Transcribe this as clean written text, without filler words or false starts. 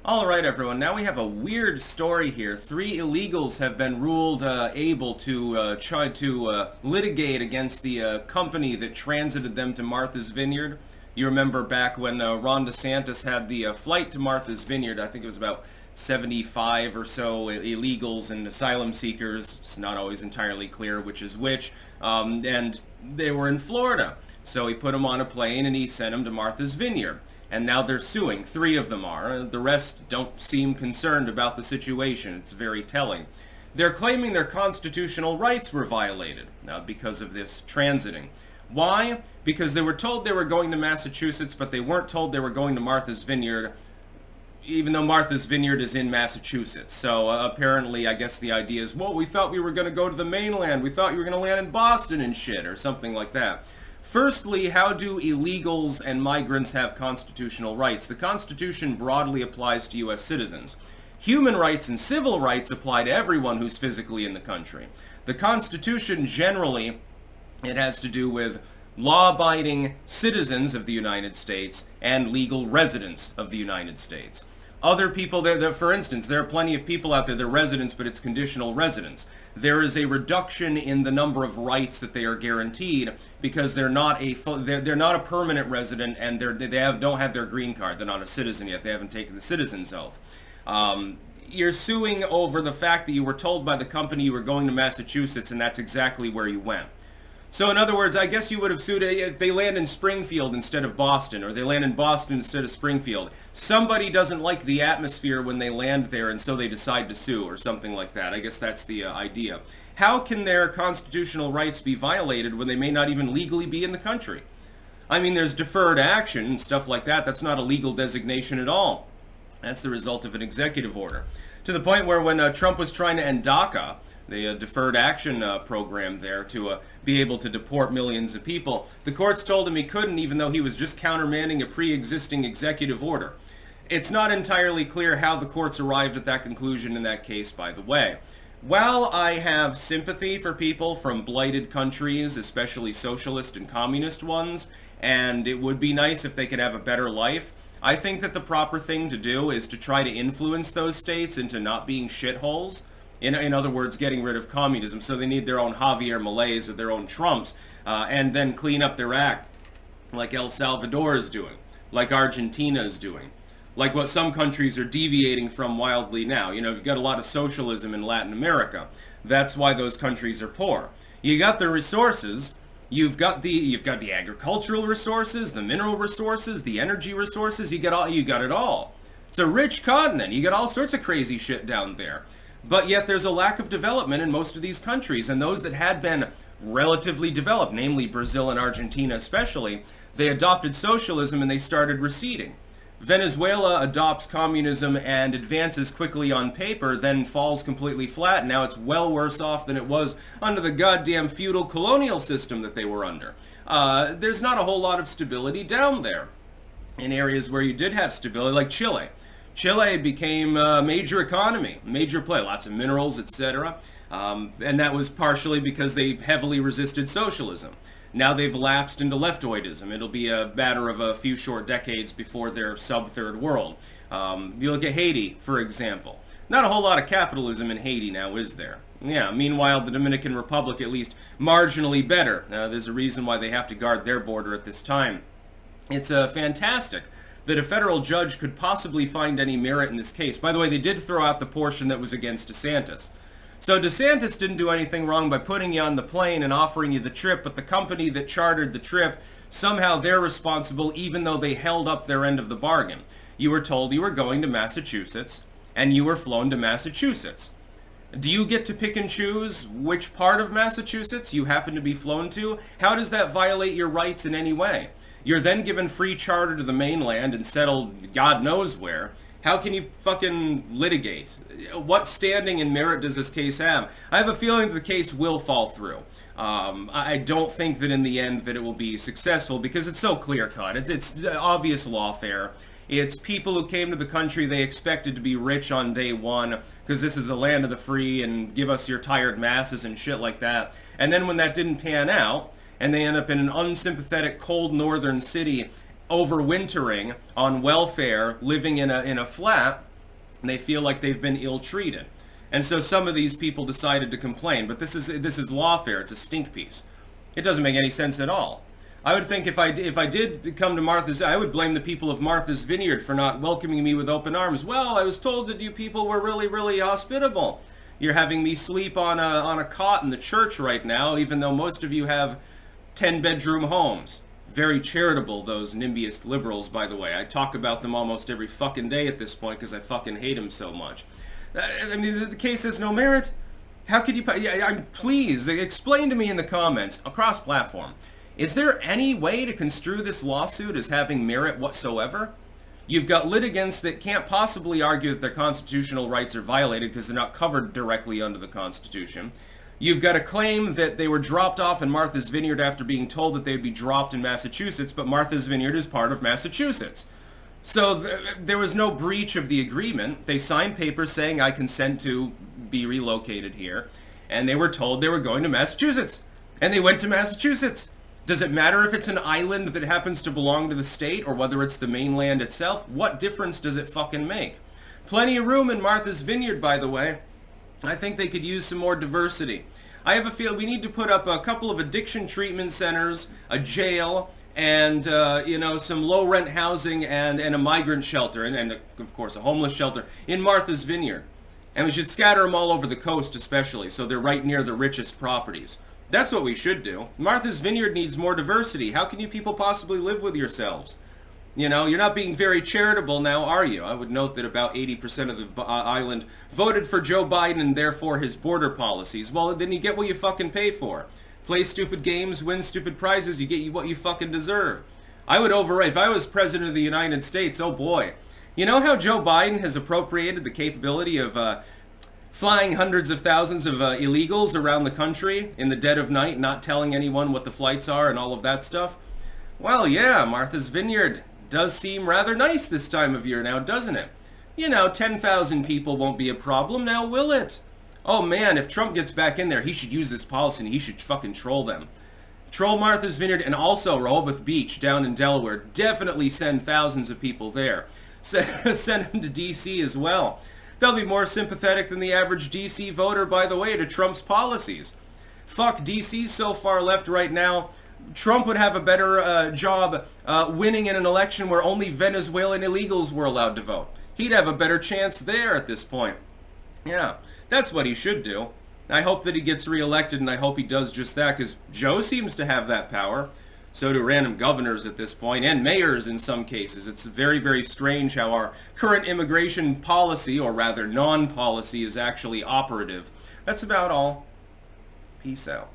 All right, everyone. Now we have a weird story here. 3 illegals have been ruled able to try to litigate against the company that transited them to Martha's Vineyard. You remember back when Ron DeSantis had the flight to Martha's Vineyard, I think it was about 75 or so illegals and asylum seekers. It's not always entirely clear which is which. And they were in Florida. So he put them on a plane and he sent them to Martha's Vineyard. And now they're suing. 3 of them are. The rest don't seem concerned about the situation. It's very telling. They're claiming their constitutional rights were violated because of this transiting. Why? Because they were told they were going to Massachusetts, but they weren't told they were going to Martha's Vineyard, even though Martha's Vineyard is in Massachusetts. So apparently, I guess the idea is, well, we thought we were going to go to the mainland. We thought you were going to land in Boston and shit, or something like that. Firstly, how do illegals and migrants have constitutional rights? The Constitution broadly applies to U.S. citizens. Human rights and civil rights apply to everyone who's physically in the country. The Constitution generally, it has to do with law-abiding citizens of the United States and legal residents of the United States. Other people, for instance, there are plenty of people out there, they're residents, but it's conditional residence. There is a reduction in the number of rights that they are guaranteed because they're not a permanent resident and don't have their green card. They're not a citizen yet. They haven't taken the citizen's oath. You're suing over the fact that you were told by the company you were going to Massachusetts and that's exactly where you went. So in other words, I guess you would have sued if they land in Springfield instead of Boston, or they land in Boston instead of Springfield. Somebody doesn't like the atmosphere when they land there, and so they decide to sue, or something like that. I guess that's the idea. How can their constitutional rights be violated when they may not even legally be in the country? I mean, there's deferred action and stuff like that. That's not a legal designation at all. That's the result of an executive order. To the point where when Trump was trying to end DACA, the deferred action program there to be able to deport millions of people, the courts told him he couldn't, even though he was just countermanding a pre-existing executive order. It's not entirely clear how the courts arrived at that conclusion in that case, by the way. While I have sympathy for people from blighted countries, especially socialist and communist ones, and it would be nice if they could have a better life, I think that the proper thing to do is to try to influence those states into not being shitholes. In other words, getting rid of communism. So they need their own Javier Mileis or their own Trumps, and then clean up their act, like El Salvador is doing, like Argentina is doing, like what some countries are deviating from wildly now. You know, you've got a lot of socialism in Latin America. That's why those countries are poor. You got the resources. You've got the agricultural resources, the mineral resources, the energy resources. You got it all. It's a rich continent. You got all sorts of crazy shit down there. But yet there's a lack of development in most of these countries, and those that had been relatively developed, namely Brazil and Argentina especially, they adopted socialism and they started receding. Venezuela adopts communism and advances quickly on paper, then falls completely flat. Now it's well worse off than it was under the goddamn feudal colonial system that they were under. There's not a whole lot of stability down there. In areas where you did have stability, like Chile. Chile became a major economy, major play, lots of minerals, etc. And that was partially because they heavily resisted socialism. Now they've lapsed into leftoidism. It'll be a matter of a few short decades before they're sub-third world. You look at Haiti, for example. Not a whole lot of capitalism in Haiti now, is there? Yeah, meanwhile, the Dominican Republic, at least marginally better. There's a reason why they have to guard their border at this time. It's fantastic that a federal judge could possibly find any merit in this case. By the way, they did throw out the portion that was against DeSantis. So DeSantis didn't do anything wrong by putting you on the plane and offering you the trip, but the company that chartered the trip, somehow they're responsible even though they held up their end of the bargain. You were told you were going to Massachusetts, and you were flown to Massachusetts. Do you get to pick and choose which part of Massachusetts you happen to be flown to? How does that violate your rights in any way? You're then given free charter to the mainland and settled God knows where. How can you fucking litigate? What standing and merit does this case have? I have a feeling the case will fall through. I don't think that in the end that it will be successful because it's so clear-cut. It's obvious lawfare. It's people who came to the country they expected to be rich on day one because this is the land of the free and give us your tired masses and shit like that. And then when that didn't pan out, and they end up in an unsympathetic cold northern city overwintering on welfare, living in a flat, and they feel like they've been ill-treated. And so some of these people decided to complain, but this is lawfare. It's a stink piece. It doesn't make any sense at all. I would think if I did come to Martha's, I would blame the people of Martha's Vineyard for not welcoming me with open arms. Well, I was told that you people were really, really hospitable. You're having me sleep on a cot in the church right now, even though most of you have 10-bedroom homes. Very charitable, those NIMBYist liberals, by the way. I talk about them almost every fucking day at this point because I fucking hate them so much. I mean, the case has no merit. How could you... please, explain to me in the comments, across platform, is there any way to construe this lawsuit as having merit whatsoever? You've got litigants that can't possibly argue that their constitutional rights are violated because they're not covered directly under the Constitution. You've got a claim that they were dropped off in Martha's Vineyard after being told that they'd be dropped in Massachusetts, but Martha's Vineyard is part of Massachusetts. So there was no breach of the agreement. They signed papers saying, I consent to be relocated here, and they were told they were going to Massachusetts. And they went to Massachusetts. Does it matter if it's an island that happens to belong to the state or whether it's the mainland itself? What difference does it fucking make? Plenty of room in Martha's Vineyard, by the way. I think they could use some more diversity. I have a feel we need to put up a couple of addiction treatment centers, a jail, and some low-rent housing and a migrant shelter, and of course a homeless shelter in Martha's Vineyard. And we should scatter them all over the coast especially, so they're right near the richest properties. That's what we should do. Martha's Vineyard needs more diversity. How can you people possibly live with yourselves? You know, you're not being very charitable now, are you? I would note that about 80% of the island voted for Joe Biden and therefore his border policies. Well, then you get what you fucking pay for. Play stupid games, win stupid prizes, you get what you fucking deserve. I would override, if I was president of the United States, oh boy. You know how Joe Biden has appropriated the capability of flying hundreds of thousands of illegals around the country in the dead of night, not telling anyone what the flights are and all of that stuff? Well, yeah, Martha's Vineyard does seem rather nice this time of year now, doesn't it? You know, 10,000 people won't be a problem now, will it? Oh man, if Trump gets back in there, he should use this policy and he should fucking troll them. Troll Martha's Vineyard and also Rehoboth Beach down in Delaware. Definitely send thousands of people there. Send them to D.C. as well. They'll be more sympathetic than the average D.C. voter, by the way, to Trump's policies. Fuck, D.C.'s so far left right now. Trump would have a better job winning in an election where only Venezuelan illegals were allowed to vote. He'd have a better chance there at this point. Yeah, that's what he should do. I hope that he gets reelected, and I hope he does just that, because Joe seems to have that power. So do random governors at this point, and mayors in some cases. It's very, very strange how our current immigration policy, or rather non-policy, is actually operative. That's about all. Peace out.